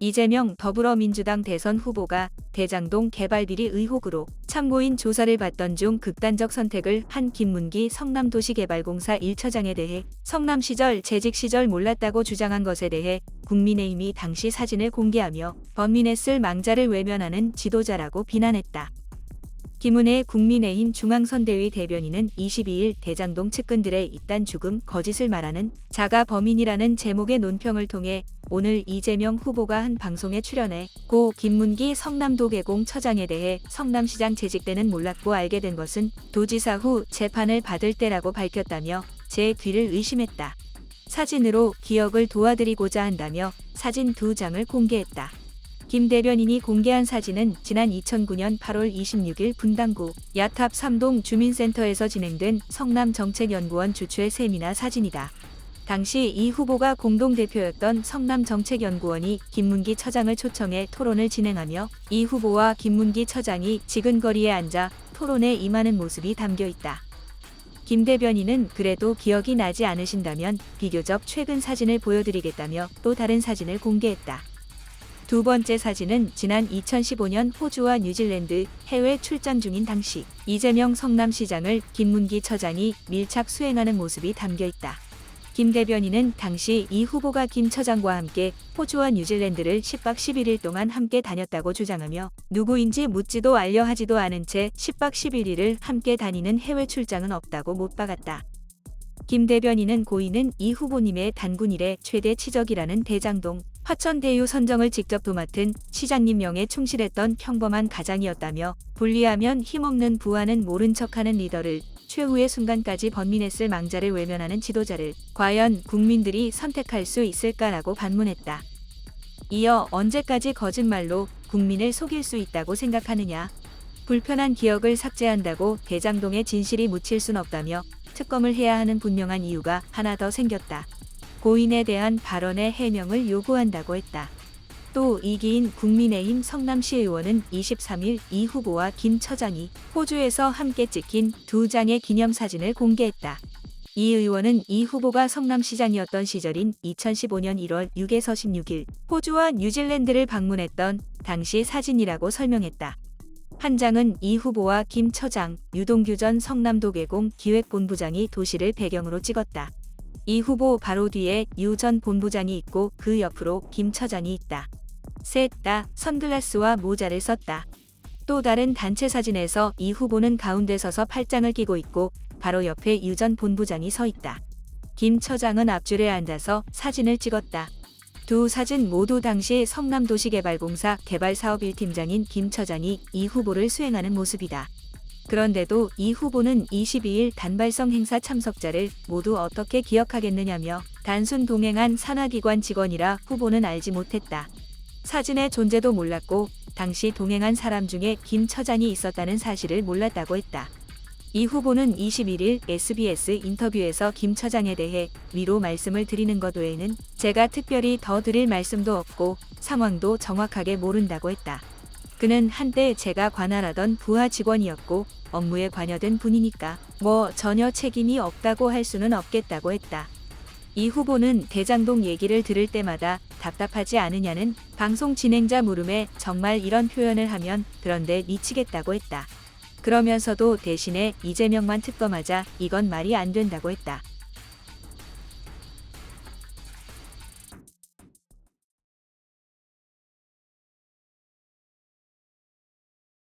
이재명 더불어민주당 대선 후보가 대장동 개발 비리 의혹으로 참고인 조사를 받던 중 극단적 선택을 한 김문기 성남도시개발공사 1처장에 대해 성남 시절 재직 시절 몰랐다고 주장한 것에 대해 국민의힘이 당시 사진을 공개하며 범인의 망자를 외면하는 지도자라고 비난했다. 김은혜 국민의힘 중앙선대위 대변인은 22일 대장동 측근들의 이딴 죽음 거짓을 말하는 자가 범인이라는 제목의 논평을 통해 오늘 이재명 후보가 한 방송에 출연해 고 김문기 성남도개공처장에 대해 성남시장 재직 때는 몰랐고 알게 된 것은 도지사 후 재판을 받을 때라고 밝혔다며 제 귀를 의심했다. 사진으로 기억을 도와드리고자 한다며 사진 2장을 공개했다. 김 대변인이 공개한 사진은 지난 2009년 8월 26일 분당구 야탑 3동 주민센터에서 진행된 성남정책연구원 주최 세미나 사진이다. 당시 이 후보가 공동대표였던 성남정책연구원이 김문기 처장을 초청해 토론을 진행하며 이 후보와 김문기 처장이 지근거리에 앉아 토론에 임하는 모습이 담겨 있다. 김 대변인은 그래도 기억이 나지 않으신다면 비교적 최근 사진을 보여드리겠다며 또 다른 사진을 공개했다. 두 번째 사진은 지난 2015년 호주와 뉴질랜드 해외 출장 중인 당시 이재명 성남시장을 김문기 처장이 밀착 수행하는 모습이 담겨 있다. 김 대변인은 당시 이 후보가 김 처장과 함께 호주와 뉴질랜드를 10박 11일 동안 함께 다녔다고 주장하며 누구인지 묻지도 알려하지도 않은 채 10박 11일을 함께 다니는 해외 출장은 없다고 못 박았다. 김 대변인은 고인은 이 후보님의 단군 이래 최대 치적이라는 대장동 화천대유 선정을 직접 도맡은 시장님 명에 충실했던 평범한 가장이었다며 분리하면 힘없는 부하는 모른 척하는 리더를 최후의 순간까지 번민했을 망자를 외면하는 지도자를 과연 국민들이 선택할 수 있을까라고 반문했다. 이어 언제까지 거짓말로 국민을 속일 수 있다고 생각하느냐. 불편한 기억을 삭제한다고 대장동의 진실이 묻힐 순 없다며 특검을 해야 하는 분명한 이유가 하나 더 생겼다. 고인에 대한 발언의 해명을 요구한다고 했다. 또 이기인 국민의힘 성남시 의원은 23일 이 후보와 김 처장이 호주에서 함께 찍힌 2장의 기념사진을 공개했다. 이 의원은 이 후보가 성남시장이었던 시절인 2015년 1월 6에서 16일 호주와 뉴질랜드를 방문했던 당시 사진이라고 설명했다. 한 장은 이 후보와 김 처장, 유동규 전 성남도개공 기획본부장이 도시를 배경으로 찍었다. 이 후보 바로 뒤에 유 전 본부장이 있고 그 옆으로 김 처장이 있다. 셋 다 선글라스와 모자를 썼다. 또 다른 단체 사진에서 이 후보는 가운데 서서 팔짱을 끼고 있고 바로 옆에 유 전 본부장이 서 있다. 김 처장은 앞줄에 앉아서 사진을 찍었다. 두 사진 모두 당시 성남도시개발공사 개발사업 1팀장인 김 처장이 이 후보를 수행하는 모습이다. 그런데도 이 후보는 22일 단발성 행사 참석자를 모두 어떻게 기억하겠느냐며 단순 동행한 산하기관 직원이라 후보는 알지 못했다. 사진의 존재도 몰랐고 당시 동행한 사람 중에 김 처장이 있었다는 사실을 몰랐다고 했다. 이 후보는 21일 SBS 인터뷰에서 김 처장에 대해 위로 말씀을 드리는 것 외에는 제가 특별히 더 드릴 말씀도 없고 상황도 정확하게 모른다고 했다. 그는 한때 제가 관할하던 부하 직원이었고 업무에 관여된 분이니까 뭐 전혀 책임이 없다고 할 수는 없겠다고 했다. 이 후보는 대장동 얘기를 들을 때마다 답답하지 않으냐는 방송 진행자 물음에 정말 이런 표현을 하면 그런데 미치겠다고 했다. 그러면서도 대신에 이재명만 특검하자 이건 말이 안 된다고 했다.